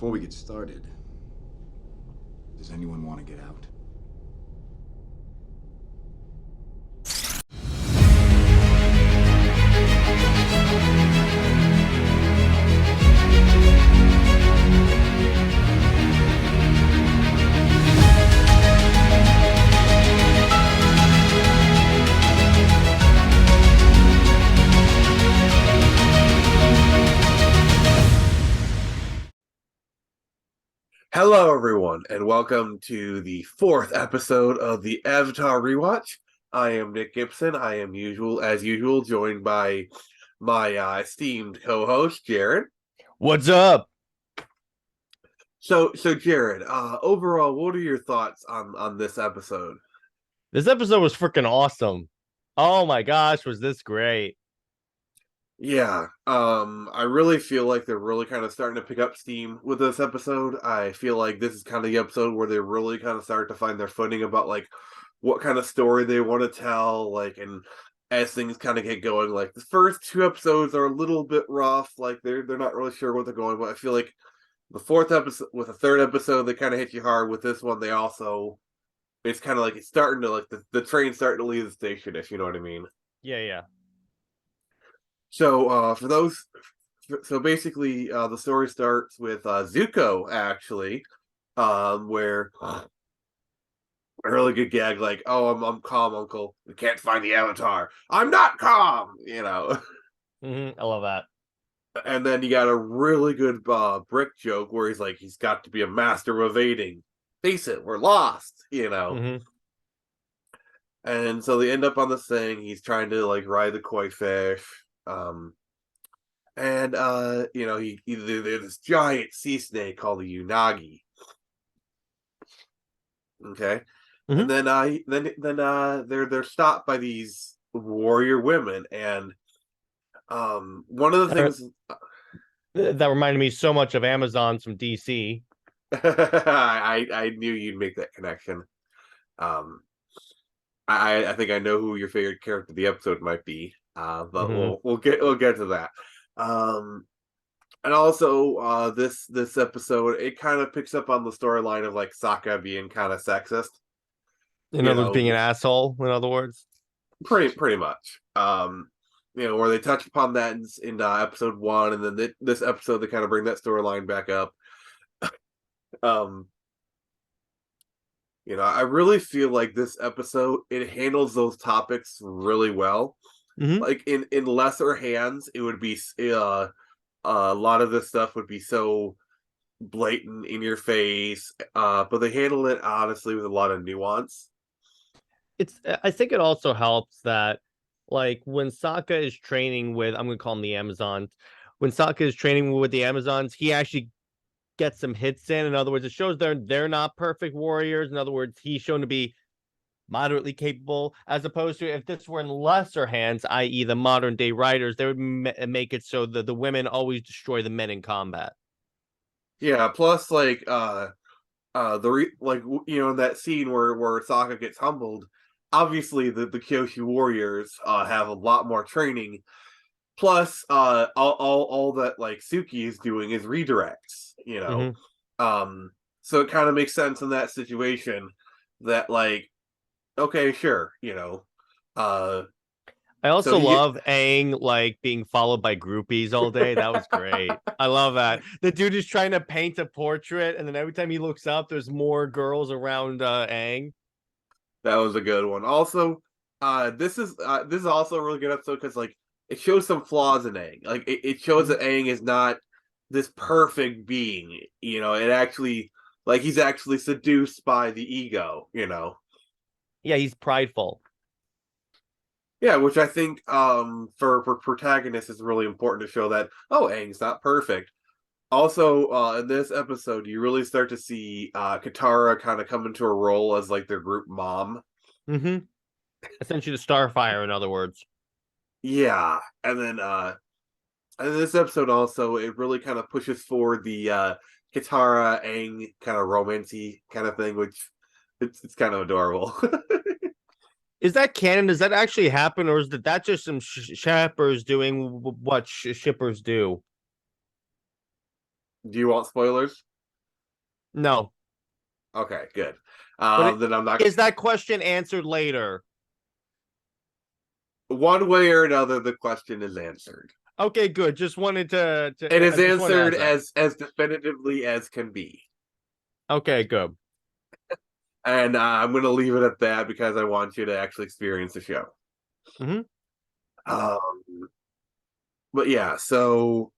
Before we get started, does anyone want to get out? Hello, everyone, and welcome to the fourth episode of the Avatar Rewatch. I am Nick Gibson. I am as usual, joined by my esteemed co-host Jared. What's up? So Jared, overall, what are your thoughts on this episode? This episode was freaking awesome. Oh my gosh, was this great? Yeah, I really feel like they're really kind of starting to pick up steam with this episode. I feel like this is kind of the episode where they really kind of start to find their footing about like what kind of story they want to tell, like, and as things kind of get going, like the first two episodes are a little bit rough, like they're not really sure what they're going, but I feel like the fourth episode with the third episode they kind of hit you hard. With this one, they also it's kind of like it's starting to like the train's starting to leave the station, if you know what I mean. Yeah. So basically, the story starts with Zuko actually, where a really good gag like, "Oh, I'm calm, Uncle. We can't find the Avatar. I'm not calm," you know. I love that. And then you got a really good Brick joke where he's like, he's got to be a master of evading. Face it, we're lost, you know. And so they end up on this thing. He's trying to like ride the koi fish. And you know, there's this giant sea snake called the Unagi. Okay. And then they're stopped by these warrior women, and one of the things that reminded me so much of Amazons from DC. I knew you'd make that connection. I think I know who your favorite character of the episode might be. But we'll get to that. And also this episode it kind of picks up on the storyline of like Sokka being kind of sexist. In other words, being an asshole, in other words. Pretty much. You know, where they touch upon that in episode 1, and then this episode they kind of bring that storyline back up. You know, I really feel like this episode it handles those topics really well. Like in lesser hands, it would be a lot of this stuff would be so blatant in your face, but they handle it honestly with a lot of nuance. I think it also helps that like when Sokka is training with, I'm gonna call them the Amazons. When Sokka is training with the Amazons, he actually gets some hits in other words, it shows they're not perfect warriors. In other words, he's shown to be moderately capable, as opposed to if this were in lesser hands, i.e. the modern day writers, they would make it so that the women always destroy the men in combat. Yeah, plus like like you know, in that scene where Sokka gets humbled, obviously the Kyoshi warriors have a lot more training. Plus all that like Suki is doing is redirects, you know. So it kind of makes sense in that situation that like okay, sure, you know. I also love Aang like being followed by groupies all day. That was great. I love that. The dude is trying to paint a portrait, and then every time he looks up, there's more girls around Aang. That was a good one. Also, this is also a really good episode because like it shows some flaws in Aang. Like it shows that Aang is not this perfect being. You know, it actually like he's actually seduced by the ego. You know. Yeah, he's prideful. Yeah, which I think for protagonists is really important to show that Aang's not perfect. Also, in this episode, you really start to see Katara kind of come into a role as like their group mom. Essentially, the Starfire, in other words. Yeah, and then in this episode also it really kind of pushes forward the Katara Aang kind of romancy kind of thing, which it's kind of adorable. Is that canon? Does that actually happen, or is that just some shippers doing what shippers do? Do you want spoilers? No, Okay, good. but Then I'm not. is that question answered later? One way or another, the question is answered. Okay, good. Just wanted It I is just wanted to answered ask that. as definitively as can be. Okay, good. And I'm going to leave it at that because I want you to actually experience the show. Hmm. Um, but yeah, so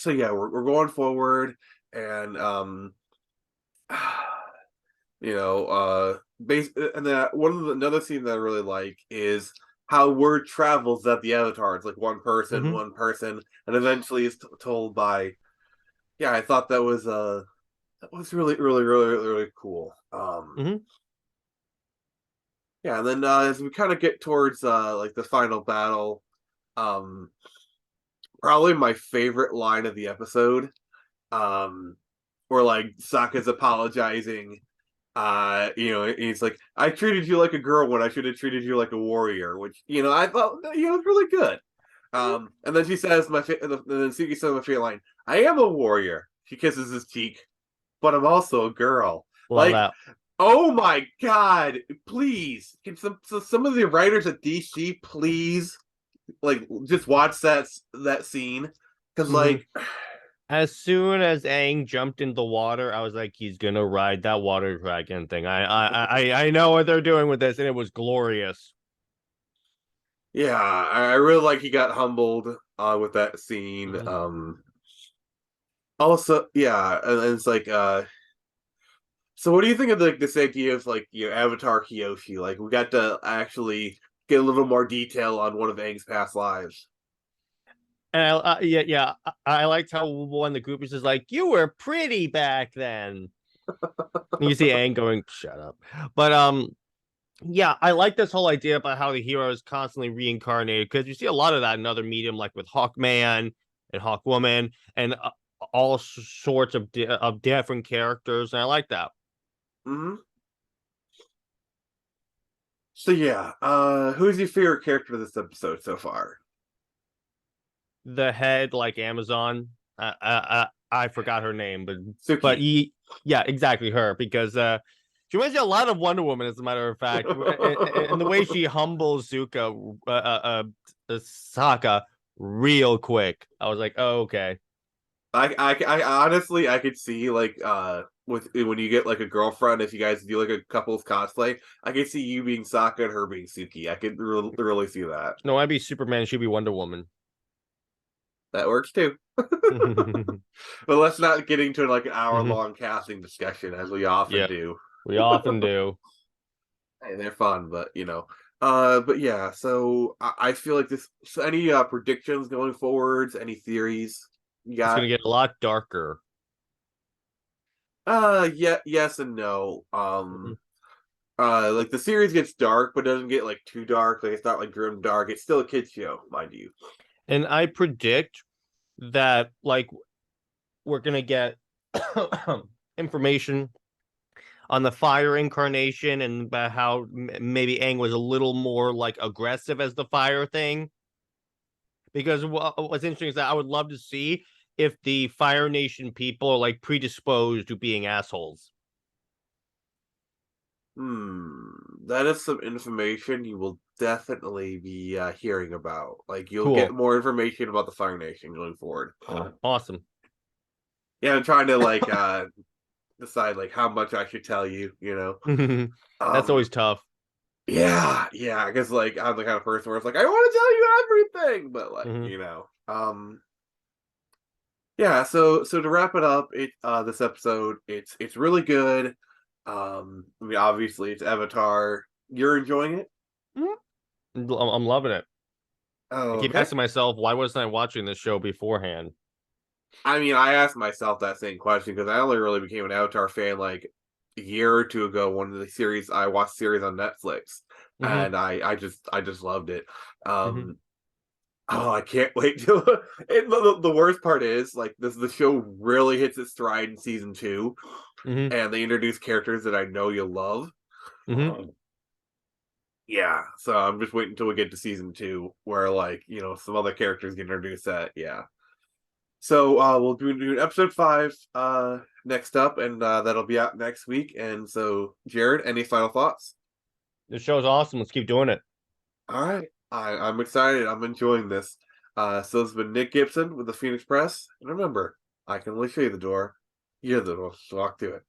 yeah, we're going forward, and you know, and that another scene that I really like is how word travels that the Avatar. It's like Hmm. one person, and eventually it's told by. Yeah, I thought that was really cool. Hmm. Yeah, and then as we kind of get towards like the final battle, um, probably my favorite line of the episode, um, where like Sokka's apologizing. He's like, "I treated you like a girl when I should have treated you like a warrior," which I thought was really good. And then she says, and then Suki says my favorite line, "I am a warrior." She kisses his cheek, but I'm also a girl. Love Like, that. oh my god! Please, can some of the writers at DC please like just watch that scene because Hmm. like As soon as Aang jumped in the water, I was like, he's gonna ride that water dragon thing. I know what they're doing with this, and it was glorious. yeah, I really like he got humbled with that scene. Mhm. Also, yeah, and it's like so what do you think of this idea of like Avatar Kyoshi? Like we got to actually get a little more detail on one of Aang's past lives. And yeah, I liked how one of the groupies is like, "You were pretty back then." And you see Aang going, "Shut up," but yeah, I like this whole idea about how the hero is constantly reincarnated because you see a lot of that in other medium, like with Hawkman and Hawkwoman, and all sorts of different characters, and I like that. Hmm. So yeah, who's your favorite character of this episode so far? The head, like Amazon, I forgot her name, but Suki. yeah, exactly her because she reminds me a lot of Wonder Woman, as a matter of fact, and the way she humbles Sokka real quick. I was like, oh, okay. I honestly I could see like with when you get like a girlfriend, if you guys do like a couples cosplay, I could see you being Sokka and her being Suki. I could really see that. No, I'd be Superman. She'd be Wonder Woman. That works too. But let's not get into like an hour long casting discussion as we often Yeah, do. we often do. Hey, they're fun, but but yeah. So I feel like this. So any predictions going forwards? Any theories you It's gonna got? get a lot darker. Yeah, yes and no. Like the series gets dark, but doesn't get like too dark. Like it's not like grim dark. It's still a kids show, mind you. And I predict that like we're gonna get information on the fire incarnation and about how maybe Aang was a little more like aggressive as the fire thing. Because what's interesting is that I would love to see if the Fire Nation people are like predisposed to being assholes. That is some information you will definitely be hearing about. Like you'll get Cool. more information about the Fire Nation going forward. Awesome. Yeah, I'm trying to like decide like how much I should tell you. That's Um, always tough. yeah. I guess like I'm the kind of person where it's like I want to tell you everything, but like Hmm. yeah. So to wrap it up, this episode it's really good. I mean, obviously it's Avatar. You're enjoying it. I'm loving it. I Oh, keep okay. asking myself, why wasn't I watching this show beforehand? I mean, I asked myself that same question because I only really became an Avatar fan like a year or two ago. One of the series I watched series on Netflix, Hmm. and I just loved it. Hmm. Um, oh, I can't wait to. The worst part is like this. The show really hits its stride in season two, Hmm. and they introduce characters that I know you'll love. Hmm. Um, yeah, so I'm just waiting until we get to season two, where like some other characters get introduced. That yeah. So we'll do episode 5 next up, and that'll be out next week. And so, Jared, any final thoughts? This show's awesome. Let's keep doing it. All right, I'm excited. I'm enjoying this. So this has been Nick Gibson with the Phoenix Press, and remember, I can only show you the door. You're the one to walk through it.